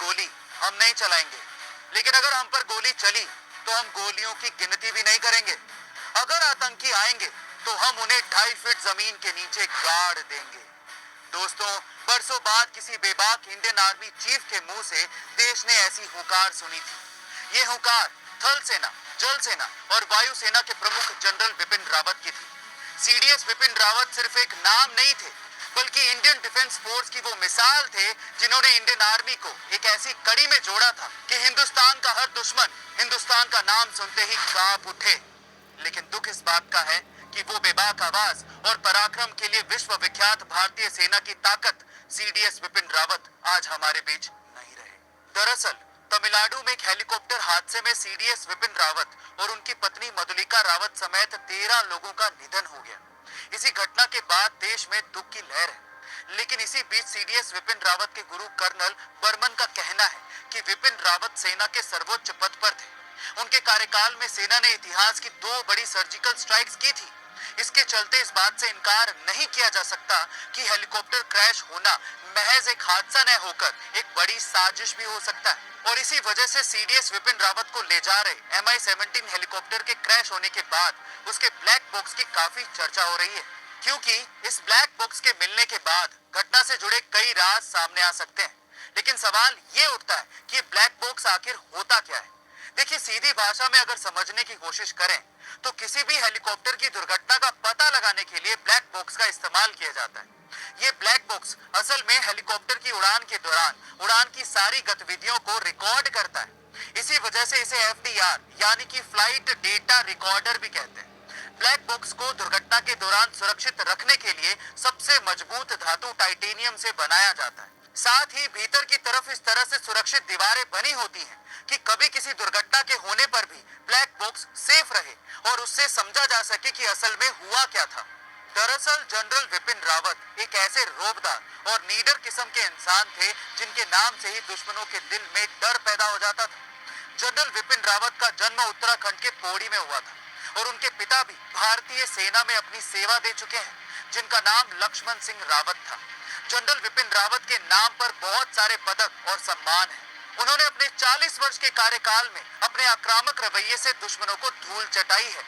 गोली हम नहीं चलाएंगे, लेकिन अगर हम पर गोली चली तो हम गोलियों की गिनती भी नहीं करेंगे। अगर आतंकी आएंगे तो हम उन्हें 2.5 फीट जमीन के नीचे गाड़ देंगे। दोस्तों, बरसों बाद किसी बेबाक इंडियन आर्मी चीफ के मुंह से देश ने ऐसी हुंकार सुनी थी। ये हुंकार थल सेना, जल सेना और वायु सेना के प्रमुख जनरल बिपिन रावत की थी। सीडीएस बिपिन रावत सिर्फ एक नाम नहीं थे, बल्कि इंडियन डिफेंस फोर्स की वो मिसाल थे जिन्होंने इंडियन आर्मी को एक ऐसी कड़ी में जोड़ा था कि हिंदुस्तान का हर दुश्मन हिंदुस्तान का नाम सुनते ही कांप उठे। लेकिन दुख इस बात का है कि वो बेबाक आवाज और पराक्रम के लिए विश्व विख्यात भारतीय सेना की ताकत सीडीएस बिपिन रावत आज हमारे बीच नहीं रहे। दरअसल तमिलनाडु में एक हेलीकॉप्टर हादसे में सीडीएस विपिन रावत और उनकी पत्नी मधुलिका रावत समेत 13 लोगों का निधन हो गया। इसी घटना के बाद देश में दुख की लहर है। लेकिन इसी बीच सीडीएस विपिन रावत के गुरु कर्नल बर्मन का कहना है कि विपिन रावत सेना के सर्वोच्च पद पर थे। उनके कार्यकाल में सेना ने इतिहास की 2 बड़ी सर्जिकल स्ट्राइक्स की थी। इसके चलते इस बात से इनकार नहीं किया जा सकता कि हेलीकॉप्टर क्रैश होना महज एक हादसा न होकर एक बड़ी साजिश भी हो सकता है। और इसी वजह से सीडीएस विपिन रावत को ले जा रहे MI-17 हेलीकॉप्टर के क्रैश होने के बाद उसके ब्लैक बॉक्स की काफी चर्चा हो रही है, क्योंकि इस ब्लैक बॉक्स के मिलने के बाद घटना से जुड़े कई राज सामने आ सकते हैं। लेकिन सवाल ये उठता है कि ब्लैक बॉक्स आखिर होता क्या है। देखिए, सीधी भाषा में अगर समझने की कोशिश करें तो किसी भी हेलीकॉप्टर की दुर्घटना का पता लगाने के लिए ब्लैक बॉक्स का इस्तेमाल किया जाता है। ये ब्लैक बॉक्स असल में हेलीकॉप्टर की उड़ान के दौरान उड़ान की सारी गतिविधियों को रिकॉर्ड करता है। इसी वजह से इसे FDR यानी कि फ्लाइट डेटा रिकॉर्डर भी कहते हैं। ब्लैक बॉक्स को दुर्घटना के दौरान सुरक्षित रखने के लिए सबसे मजबूत धातु टाइटेनियम से बनाया जाता है। साथ ही भीतर की तरफ इस तरह से सुरक्षित दीवारें बनी होती हैं कि कभी किसी दुर्घटना के होने पर भी ब्लैक बॉक्स सेफ रहे और उससे समझा जा सके कि असल में हुआ क्या था। दरअसल जनरल विपिन रावत एक ऐसे रोबदार और नीडर किस्म के इंसान थे जिनके नाम से ही दुश्मनों के दिल में डर पैदा हो जाता था। जनरल विपिन रावत का जन्म उत्तराखंड के पौड़ी में हुआ था और उनके पिता भी भारतीय सेना में अपनी सेवा दे चुके हैं, जिनका नाम लक्ष्मण सिंह रावत था। जनरल विपिन रावत के नाम पर बहुत सारे पदक और सम्मान हैं। उन्होंने अपने 40 वर्ष के कार्यकाल में अपने आक्रामक रवैये से दुश्मनों को धूल चटाई है।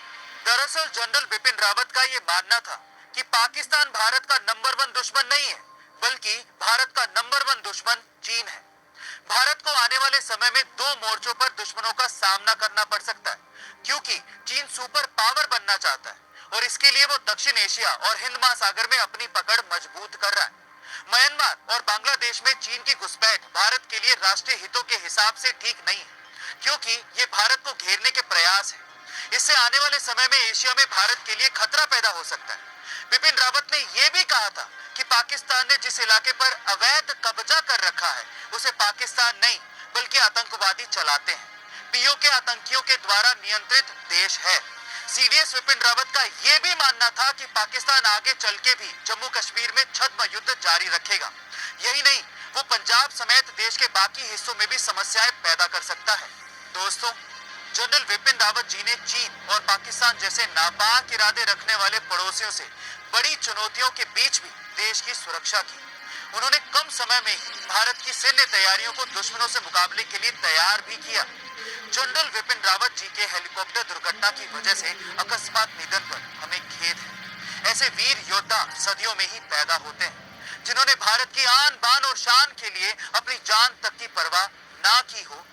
दरअसल जनरल बिपिन रावत का ये मानना था कि पाकिस्तान भारत का नंबर 1 दुश्मन नहीं है, बल्कि भारत का नंबर 1 दुश्मन चीन है। भारत को आने वाले समय में 2 मोर्चों पर दुश्मनों का सामना करना पड़ सकता है, क्योंकि चीन सुपर पावर बनना चाहता है और इसके लिए वो दक्षिण एशिया और हिंद महासागर में अपनी पकड़ मजबूत कर रहा है। म्यांमार और बांग्लादेश में चीन की घुसपैठ भारत के लिए राष्ट्रीय हितों के हिसाब से ठीक नहीं है, क्योंकि ये भारत को घेरने के प्रयास है। इससे आने वाले समय में एशिया में भारत के लिए खतरा पैदा हो सकता है। बिपिन रावत ने यह भी कहा था कि पाकिस्तान ने जिस इलाके पर अवैध कब्जा कर रखा है उसे पाकिस्तान नहीं बल्कि आतंकवादी चलाते हैं। पीओके आतंकियों के द्वारा नियंत्रित देश है। सीडीएस विपिन रावत का यह भी मानना था कि पाकिस्तान आगे चल के भी जम्मू कश्मीर में छद्म युद्ध जारी रखेगा। यही नहीं, वो पंजाब समेत देश के बाकी हिस्सों में भी समस्याएं पैदा कर सकता है। दोस्तों, जनरल विपिन रावत जी ने चीन और पाकिस्तान जैसे नापाक इरादे रखने वाले पड़ोसियों से बड़ी चुनौतियों के बीच भी देश की सुरक्षा की। उन्होंने कम समय में ही भारत की सैन्य तैयारियों को दुश्मनों से मुकाबले के लिए तैयार भी किया। जनरल विपिन रावत जी के हेलीकॉप्टर दुर्घटना की वजह से अकस्मात निधन पर हमें खेद है। ऐसे वीर योद्धा सदियों में ही पैदा होते हैं, जिन्होंने भारत की आन बान और शान के लिए अपनी जान तक की परवाह ना की हो।